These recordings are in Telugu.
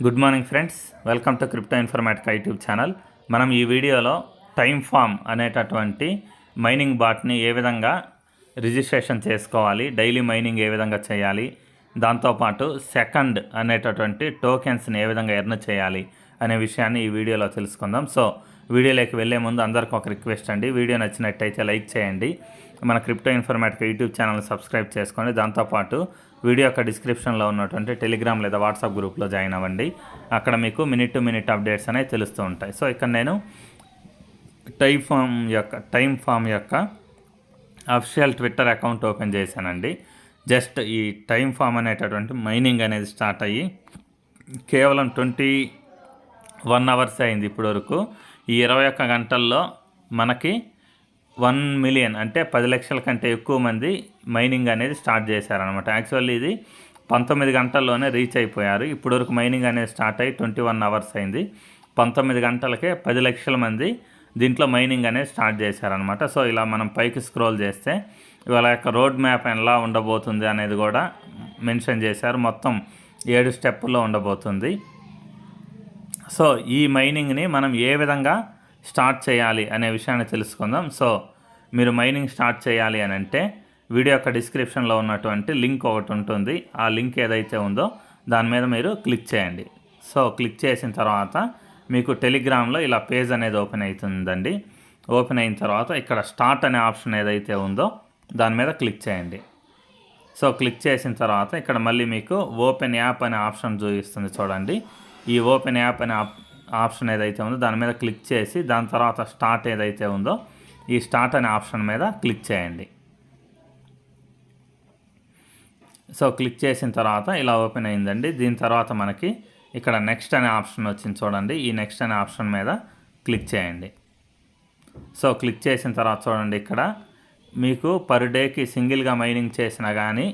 Good morning friends, welcome to crypto Informatica YouTube channel. మనం ఈ వీడియోలో టైమ్ ఫామ్ అనేటటువంటి మైనింగ్ బాట్ని ఏ విధంగా రిజిస్ట్రేషన్ చేసుకోవాలి, డైలీ మైనింగ్ ఏ విధంగా చేయాలి, దాంతోపాటు సెకండ్ అనేటటువంటి టోకెన్స్ని ఏ విధంగా ఎర్న్ చేయాలి అనే విషయాన్ని ఈ వీడియోలో తెలుసుకుందాం. సో వీడియోలోకి వెళ్ళే ముందు అందరికీ ఒక రిక్వెస్ట్ అండి, వీడియో నచ్చినట్టయితే లైక్ చేయండి, మన క్రిప్టో ఇన్ఫర్మేటికా యూట్యూబ్ ఛానల్ని సబ్స్క్రైబ్ చేసుకోండి. దాంతోపాటు వీడియో యొక్క డిస్క్రిప్షన్లో ఉన్నటువంటి టెలిగ్రామ్ లేదా వాట్సాప్ గ్రూప్లో జాయిన్ అవ్వండి. అక్కడ మీకు మినిట్ టు మినిట్ అప్డేట్స్ అనేవి తెలుస్తూ ఉంటాయి. సో ఇక్కడ నేను టైమ్ ఫామ్ యొక్క అఫిషియల్ ట్విట్టర్ అకౌంట్ ఓపెన్ చేశానండి. జస్ట్ ఈ టైమ్ ఫామ్ అనేటటువంటి మైనింగ్ అనేది స్టార్ట్ అయ్యి కేవలం 21 అవర్స్ అయింది ఇప్పటి వరకు. ఈ 21 గంటల్లో మనకి 1 మిలియన్ అంటే 10 లక్షల కంటే ఎక్కువ మంది మైనింగ్ అనేది స్టార్ట్ చేశారనమాట. యాక్చువల్లీ ఇది 19 గంటల్లోనే రీచ్ అయిపోయారు. ఇప్పటివరకు మైనింగ్ అనేది స్టార్ట్ అయ్యి 21 అవర్స్ అయింది. 19 గంటలకే 10 లక్షల మంది దీంట్లో మైనింగ్ అనేది స్టార్ట్ చేశారనమాట. సో ఇలా మనం పైకి స్క్రోల్ చేస్తే వాళ్ళ యొక్క రోడ్ మ్యాప్ ఎలా ఉండబోతుంది అనేది కూడా మెన్షన్ చేశారు. మొత్తం 7 స్టెప్పుల్లో ఉండబోతుంది. సో ఈ మైనింగ్ని మనం ఏ విధంగా స్టార్ట్ చేయాలి అనే విషయాన్ని తెలుసుకుందాం. సో మీరు మైనింగ్ స్టార్ట్ చేయాలి అని అంటే వీడియో యొక్క డిస్క్రిప్షన్లో ఉన్నటువంటి లింక్ ఒకటి ఉంటుంది. ఆ లింక్ ఏదైతే ఉందో దాని మీద మీరు క్లిక్ చేయండి. సో క్లిక్ చేసిన తర్వాత మీకు టెలిగ్రామ్లో ఇలా పేజ్ అనేది ఓపెన్ అవుతుందండి. ఓపెన్ అయిన తర్వాత ఇక్కడ స్టార్ట్ అనే ఆప్షన్ ఏదైతే ఉందో దాని మీద క్లిక్ చేయండి. సో క్లిక్ చేసిన తర్వాత ఇక్కడ మళ్ళీ మీకు ఓపెన్ యాప్ అనే ఆప్షన్ చూపిస్తుంది చూడండి. ఈ ఓపెన్ యాప్ అనే ఆప్షన్ ఏదైతే ఉందో దాని మీద క్లిక్ చేసి దాని తర్వాత స్టార్ట్ ఏదైతే ఉందో ఈ స్టార్ట్ అనే ఆప్షన్ మీద క్లిక్ చేయండి. సో క్లిక్ చేసిన తర్వాత ఇలా ఓపెన్ అయిందండి. దీని తర్వాత మనకి ఇక్కడ నెక్స్ట్ అనే ఆప్షన్ వచ్చింది చూడండి. ఈ నెక్స్ట్ అనే ఆప్షన్ మీద క్లిక్ చేయండి. సో క్లిక్ చేసిన తర్వాత చూడండి ఇక్కడ మీకు పర్ డేకి సింగిల్గా మైనింగ్ చేసినా కానీ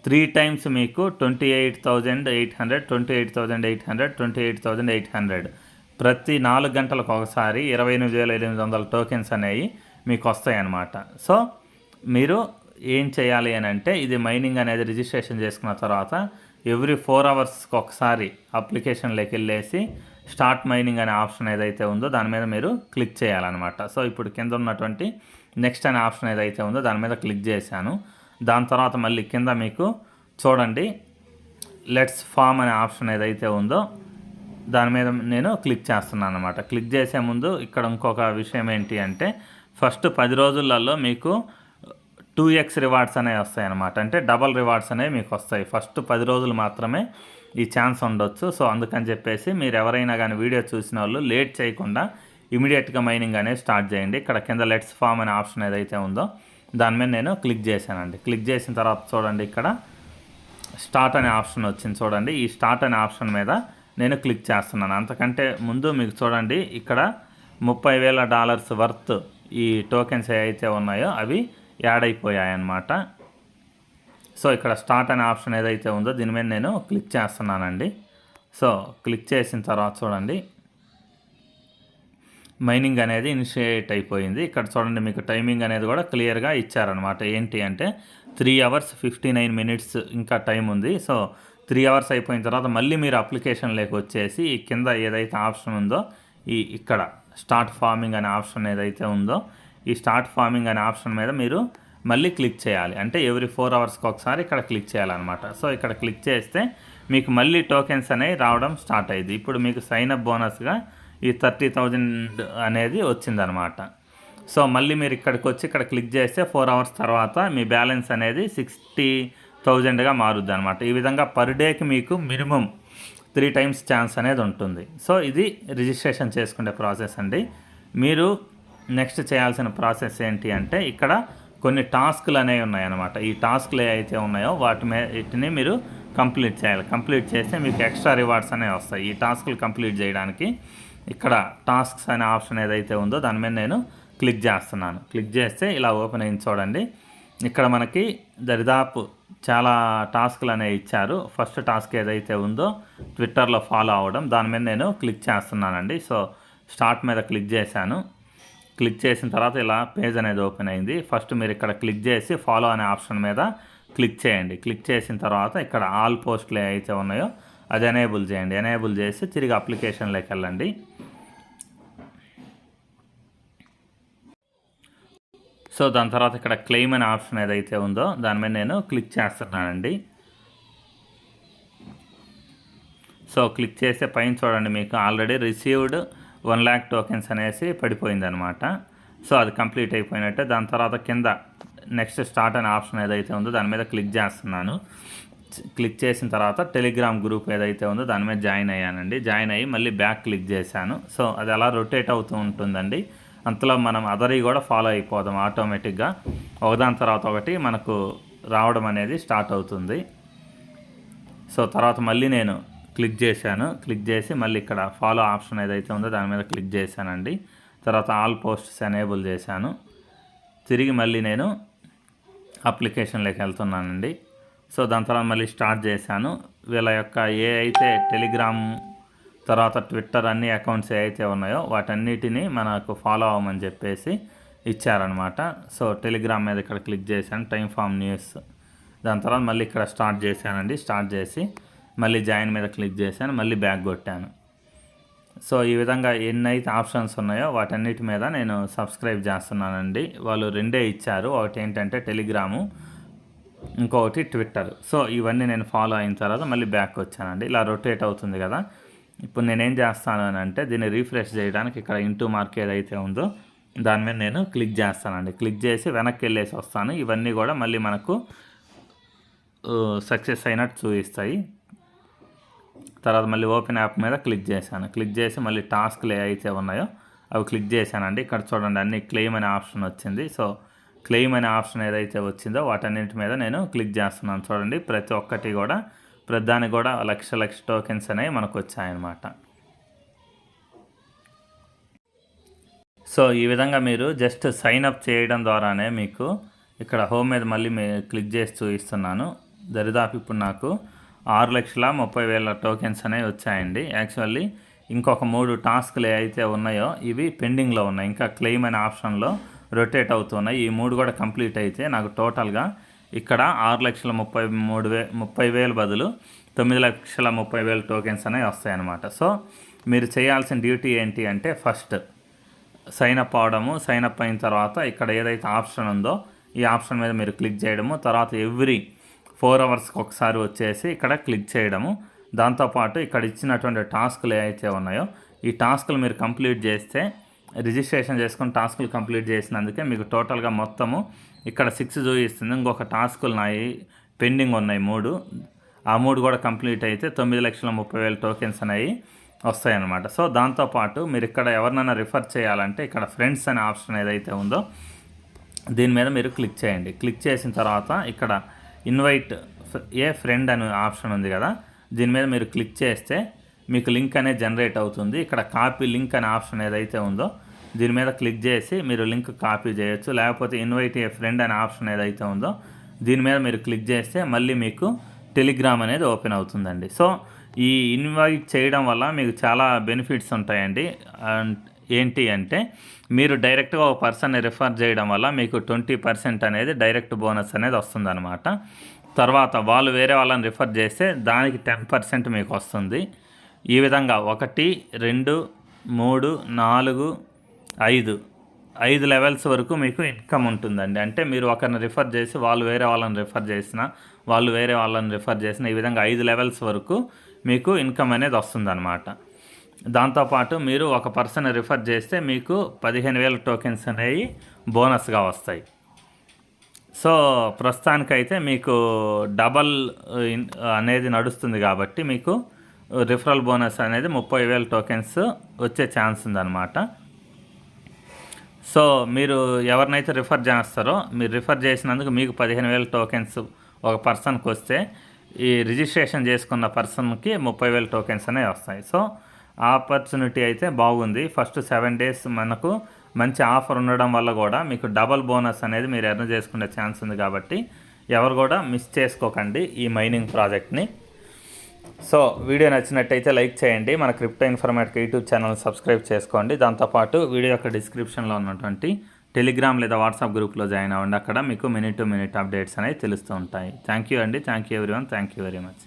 3 టైమ్స్ మీకు 28,800, 28,800, 28,800 ప్రతి 4 గంటలకు ఒకసారి 28,800 టోకెన్స్ అనేవి మీకు వస్తాయి అన్నమాట. సో మీరు ఏం చేయాలి అని అంటే ఇది మైనింగ్ అనేది రిజిస్ట్రేషన్ చేసుకున్న తర్వాత ఎవ్రీ 4 అవర్స్కి ఒకసారి అప్లికేషన్లోకి వెళ్ళేసి స్టార్ట్ మైనింగ్ అనే ఆప్షన్ ఏదైతే ఉందో దాని మీద మీరు క్లిక్ చేయాలన్నమాట. సో ఇప్పుడు కింద ఉన్నటువంటి నెక్స్ట్ అనే ఆప్షన్ ఏదైతే ఉందో దాని మీద క్లిక్ చేశాను. దాని తర్వాత మళ్ళీ కింద మీకు చూడండి లెట్స్ ఫామ్ అనే ఆప్షన్ ఏదైతే ఉందో దాని మీద నేను క్లిక్ చేస్తున్నాను అనమాట. క్లిక్ చేసే ముందు ఇక్కడ ఇంకొక విషయం ఏంటి అంటే ఫస్ట్ 10 రోజులలో మీకు 2x రివార్డ్స్ అనేవి వస్తాయి అన్నమాట. అంటే డబల్ రివార్డ్స్ అనేవి మీకు వస్తాయి. ఫస్ట్ 10 రోజులు మాత్రమే ఈ ఛాన్స్ ఉండొచ్చు. సో అందుకని చెప్పేసి మీరు ఎవరైనా కానీ వీడియో చూసిన వాళ్ళు లేట్ చేయకుండా ఇమీడియట్గా మైనింగ్ అనేది స్టార్ట్ చేయండి. ఇక్కడ కింద లెట్స్ ఫామ్ అనే ఆప్షన్ ఏదైతే ఉందో దాని మీద నేను క్లిక్ చేశానండి. క్లిక్ చేసిన తర్వాత చూడండి ఇక్కడ స్టార్ట్ అనే ఆప్షన్ వచ్చింది చూడండి. ఈ స్టార్ట్ అనే ఆప్షన్ మీద నేను క్లిక్ చేస్తున్నాను. అంతకంటే ముందు మీకు చూడండి ఇక్కడ $30,000 వర్త్ ఈ టోకెన్స్ ఏవైతే ఉన్నాయో అవి యాడ్ అయిపోయాయి అన్నమాట. సో ఇక్కడ స్టార్ట్ అనే ఆప్షన్ ఏదైతే ఉందో దీని మీద నేను క్లిక్ చేస్తున్నానండి. సో క్లిక్ చేసిన తర్వాత చూడండి మైనింగ్ అనేది ఇనిషియేట్ అయిపోయింది. ఇక్కడ చూడండి మీకు టైమింగ్ అనేది కూడా క్లియర్గా ఇచ్చారనమాట. ఏంటి అంటే 3 అవర్స్ 59 మినిట్స్ ఇంకా టైం ఉంది. సో 3 అవర్స్ అయిపోయిన తర్వాత మళ్ళీ మీరు అప్లికేషన్లోకి వచ్చేసి ఈ కింద ఏదైతే ఆప్షన్ ఉందో ఇక్కడ స్టార్ట్ ఫార్మింగ్ అనే ఆప్షన్ ఏదైతే ఉందో ఈ స్టార్ట్ ఫార్మింగ్ అనే ఆప్షన్ మీద మీరు మళ్ళీ క్లిక్ చేయాలి. అంటే ఎవ్రీ 4 అవర్స్కి ఒకసారి ఇక్కడ క్లిక్ చేయాలన్నమాట. సో ఇక్కడ క్లిక్ చేస్తే మీకు మళ్ళీ టోకెన్స్ అనేవి రావడం స్టార్ట్ అయ్యింది. ఇప్పుడు మీకు సైన్ అప్ బోనస్గా ఈ 30,000 అనేది వచ్చిందనమాట. సో మళ్ళీ మీరు ఇక్కడికి వచ్చి ఇక్కడ క్లిక్ చేస్తే 4 అవర్స్ తర్వాత మీ బ్యాలెన్స్ అనేది 60,000గా మారుద్ది అనమాట. ఈ విధంగా పర్ డేకి మీకు మినిమం 3 టైమ్స్ ఛాన్స్ అనేది ఉంటుంది. సో ఇది రిజిస్ట్రేషన్ చేసుకునే ప్రాసెస్ అండి. మీరు నెక్స్ట్ చేయాల్సిన ప్రాసెస్ ఏంటి అంటే ఇక్కడ కొన్ని టాస్క్లు అనేవి ఉన్నాయన్నమాట. ఈ టాస్క్లు ఏవైతే ఉన్నాయో వీటిని మీరు కంప్లీట్ చేయాలి. కంప్లీట్ చేస్తే మీకు ఎక్స్ట్రా రివార్డ్స్ అనేవి వస్తాయి. ఈ టాస్క్లు కంప్లీట్ చేయడానికి ఇక్కడ టాస్క్స్ అనే ఆప్షన్ ఏదైతే ఉందో దాని మీద నేను క్లిక్ చేస్తున్నాను. క్లిక్ చేస్తే ఇలా ఓపెన్ అయింది చూడండి. ఇక్కడ మనకి దరిదాపు చాలా టాస్క్లు అనేవి ఇచ్చారు. ఫస్ట్ టాస్క్ ఏదైతే ఉందో ట్విట్టర్లో ఫాలో అవ్వడం, దాని మీద నేను క్లిక్ చేస్తున్నానండి. సో స్టార్ట్ మీద క్లిక్ చేశాను. క్లిక్ చేసిన తర్వాత ఇలా పేజ్ అనేది ఓపెన్ అయింది. ఫస్ట్ మీరు ఇక్కడ క్లిక్ చేసి ఫాలో అనే ఆప్షన్ మీద క్లిక్ చేయండి. క్లిక్ చేసిన తర్వాత ఇక్కడ ఆల్ పోస్టులు ఏవైతే ఉన్నాయో అది ఎనేబుల్ చేయండి. ఎనేబుల్ చేసి తిరిగి అప్లికేషన్లోకి వెళ్ళండి. సో దాని తర్వాత ఇక్కడ క్లెయిమ్ అనే ఆప్షన్ ఏదైతే ఉందో దాని మీద నేను క్లిక్ చేస్తున్నానండి. సో క్లిక్ చేస్తే పైన చూడండి, మీకు ఆల్రెడీ రిసీవ్డ్ 1 lakh టోకెన్స్ అనేసి పడిపోయిందనమాట. సో అది కంప్లీట్ అయిపోయినట్టే. దాని తర్వాత కింద నెక్స్ట్ స్టార్ట్ అనే ఆప్షన్ ఏదైతే ఉందో దాని మీద క్లిక్ చేస్తున్నాను. క్లిక్ చేసిన తర్వాత టెలిగ్రామ్ గ్రూప్ ఏదైతే ఉందో దాని మీద జాయిన్ అయ్యానండి. జాయిన్ అయ్యి మళ్ళీ బ్యాక్ క్లిక్ చేశాను. సో అది అలా రొటేట్ అవుతూ ఉంటుందండి. అంతలో మనం అదర్వి కూడా ఫాలో అయిపోదాం. ఆటోమేటిక్గా ఒకదాని తర్వాత ఒకటి మనకు రావడం అనేది స్టార్ట్ అవుతుంది. సో తర్వాత మళ్ళీ నేను క్లిక్ చేశాను. క్లిక్ చేసి మళ్ళీ ఇక్కడ ఫాలో ఆప్షన్ ఏదైతే ఉందో దాని మీద క్లిక్ చేశానండి. తర్వాత ఆల్ పోస్ట్స్ ఎనేబుల్ చేశాను. తిరిగి మళ్ళీ నేను అప్లికేషన్లోకి వెళ్తున్నానండి. సో దాని తర్వాత మళ్ళీ స్టార్ట్ చేశాను. వీళ్ళ యొక్క ఏ అయితే టెలిగ్రామ్ తర్వాత ట్విట్టర్ అన్ని అకౌంట్స్ ఏవైతే ఉన్నాయో వాటన్నిటిని మనకు ఫాలో అవ్వమని చెప్పేసి ఇచ్చారనమాట. సో టెలిగ్రామ్ మీద ఇక్కడ క్లిక్ చేశాను, టైమ్ ఫామ్ న్యూస్. దాని తర్వాత మళ్ళీ ఇక్కడ స్టార్ట్ చేశానండి. స్టార్ట్ చేసి మళ్ళీ జాయిన్ మీద క్లిక్ చేశాను, మళ్ళీ బ్యాక్ కొట్టాను. సో ఈ విధంగా ఎన్నైతే ఆప్షన్స్ ఉన్నాయో వాటన్నిటి మీద నేను సబ్స్క్రైబ్ చేస్తున్నానండి. వాళ్ళు రెండే ఇచ్చారు, ఒకటి ఏంటంటే టెలిగ్రాము, ఇంకొకటి ట్విట్టర్. సో ఇవన్నీ నేను ఫాలో అయిన తర్వాత మళ్ళీ బ్యాక్ వచ్చానండి. ఇలా రొటేట్ అవుతుంది కదా. ఇప్పుడు నేనేం చేస్తాను అని అంటే దీన్ని రీఫ్రెష్ చేయడానికి ఇక్కడ ఇంటూ మార్క్ ఏదైతే ఉందో దాని మీద నేను క్లిక్ చేస్తానండి. క్లిక్ చేసి వెనక్కి వెళ్ళేసి వస్తాను. ఇవన్నీ కూడా మళ్ళీ మనకు సక్సెస్ అయినట్టు చూపిస్తాయి. తర్వాత మళ్ళీ ఓపెన్ యాప్ మీద క్లిక్ చేశాను. క్లిక్ చేసి మళ్ళీ టాస్క్లు ఏవైతే ఉన్నాయో అవి క్లిక్ చేశానండి. ఇక్కడ చూడండి అన్ని క్లెయిమ్ అనే ఆప్షన్ వచ్చింది. సో క్లెయిమ్ అనే ఆప్షన్ ఏదైతే వచ్చిందో వాటన్నింటి మీద నేను క్లిక్ చేస్తున్నాను. చూడండి ప్రతి ఒక్కటి కూడా ప్రతిదానికి కూడా లక్ష టోకెన్స్ అనేవి మనకు వచ్చాయన్నమాట. సో ఈ విధంగా మీరు జస్ట్ సైన్ అప్ చేయడం ద్వారానే మీకు ఇక్కడ హోమ్ మీద మళ్ళీ క్లిక్ చేసి చూపిస్తున్నాను. దరిదాపు ఇప్పుడు నాకు 6,30,000 టోకెన్స్ అనేవి వచ్చాయండి. యాక్చువల్లీ ఇంకొక 3 టాస్క్లు ఏవైతే ఉన్నాయో ఇవి పెండింగ్లో ఉన్నాయి, ఇంకా క్లెయిమ్ అనే ఆప్షన్లో రొటేట్ అవుతున్నాయి. ఈ 3 కూడా కంప్లీట్ అయితే నాకు టోటల్గా ఇక్కడ 6,30,000 బదులు 9,30,000 టోకెన్స్ అనేవి వస్తాయన్నమాట. సో మీరు చేయాల్సిన డ్యూటీ ఏంటి అంటే ఫస్ట్ సైనప్ అవడము. సైనప్ అయిన తర్వాత ఇక్కడ ఏదైతే ఆప్షన్ ఉందో ఈ ఆప్షన్ మీద మీరు క్లిక్ చేయడము. తర్వాత ఎవ్రీ 4 అవర్స్కి ఒకసారి వచ్చేసి ఇక్కడ క్లిక్ చేయడము. దాంతోపాటు ఇక్కడ ఇచ్చినటువంటి టాస్కులు ఏవైతే ఉన్నాయో ఈ టాస్కులు మీరు కంప్లీట్ చేస్తే, రిజిస్ట్రేషన్ చేసుకుని టాస్కులు కంప్లీట్ చేసినందుకే మీకు టోటల్గా మొత్తము ఇక్కడ 6 చూపిస్తుంది. ఇంకొక టాస్కులు నాయి పెండింగ్ ఉన్నాయి 3. ఆ 3 కూడా కంప్లీట్ అయితే 9,30,000 టోకెన్స్ అనేవి వస్తాయన్నమాట. సో దాంతోపాటు మీరు ఇక్కడ ఎవరినైనా రిఫర్ చేయాలంటే ఇక్కడ ఫ్రెండ్స్ అనే ఆప్షన్ ఏదైతే ఉందో దీని మీద మీరు క్లిక్ చేయండి. క్లిక్ చేసిన తర్వాత ఇక్కడ ఇన్వైట్ ఏ ఫ్రెండ్ అనే ఆప్షన్ ఉంది కదా, దీని మీద మీరు క్లిక్ చేస్తే మీకు లింక్ అనేది జనరేట్ అవుతుంది. ఇక్కడ కాపీ లింక్ అనే ఆప్షన్ ఏదైతే ఉందో దీని మీద క్లిక్ చేసి మీరు లింక్ కాపీ చేయొచ్చు. లేకపోతే ఇన్వైట్ ఏ ఫ్రెండ్ అనే ఆప్షన్ ఏదైతే ఉందో దీని మీద మీరు క్లిక్ చేస్తే మళ్ళీ మీకు టెలిగ్రామ్ అనేది ఓపెన్ అవుతుందండి. సో ఈ ఇన్వైట్ చేయడం వల్ల మీకు చాలా బెనిఫిట్స్ ఉంటాయండి. ఏంటి అంటే మీరు డైరెక్ట్గా ఒక పర్సన్ని రిఫర్ చేయడం వల్ల మీకు 20% అనేది డైరెక్ట్ బోనస్ అనేది వస్తుందన్నమాట. తర్వాత వాళ్ళు వేరే వాళ్ళని రిఫర్ చేస్తే దానికి 10% మీకు వస్తుంది. ఈ విధంగా 1, 2, 3, 4, 5 లెవెల్స్ వరకు మీకు ఇన్కమ్ ఉంటుందండి. అంటే మీరు ఒకరిని రిఫర్ చేసి వాళ్ళు వేరే వాళ్ళని రిఫర్ చేసిన, వాళ్ళు వేరే వాళ్ళని రిఫర్ చేసిన, ఈ విధంగా 5 లెవెల్స్ వరకు మీకు ఇన్కమ్ అనేది వస్తుందన్నమాట. దాంతోపాటు మీరు ఒక పర్సన్ రిఫర్ చేస్తే మీకు 15,000 టోకెన్స్ అనేవి బోనస్గా వస్తాయి. సో ప్రస్తుతానికైతే మీకు డబల్ అనేది నడుస్తుంది కాబట్టి మీకు రిఫరల్ బోనస్ అనేది 30,000 టోకెన్స్ వచ్చే ఛాన్స్ ఉందన్నమాట. సో మీరు ఎవరినైతే రిఫర్ చేస్తారో మీరు రిఫర్ చేసినందుకు మీకు 15,000 టోకెన్స్ ఒక పర్సన్కి వస్తే ఈ రిజిస్ట్రేషన్ చేసుకున్న పర్సన్కి 30,000 టోకెన్స్ అనేవి వస్తాయి. సో ఆపర్చునిటీ అయితే బాగుంది. ఫస్ట్ 7 days మనకు మంచి ఆఫర్ ఉండడం వల్ల కూడా మీకు డబల్ బోనస్ అనేది మీరు ఎర్న్ చేసుకునే ఛాన్స్ ఉంది. కాబట్టి ఎవరు కూడా మిస్ చేసుకోకండి ఈ మైనింగ్ ప్రాజెక్ట్ని. సో వీడియో నచ్చినట్టయితే లైక్ చేయండి. మన crypto informatic YouTube channel subscribe చేసుకోండి. దాంతోపాటు వీడియో యొక్క డిస్క్రిప్షన్లో ఉన్నటువంటి టెలిగ్రామ్ లేదా వాట్సాప్ గ్రూప్లో జాయిన్ అవ్వండి. అక్కడ మీకు మినిట్ టు మినిట్ అప్డేట్స్ అనేవి తెలుస్తూ ఉంటాయి. థ్యాంక్ యూ అండి. Thank you everyone. Thank you very much.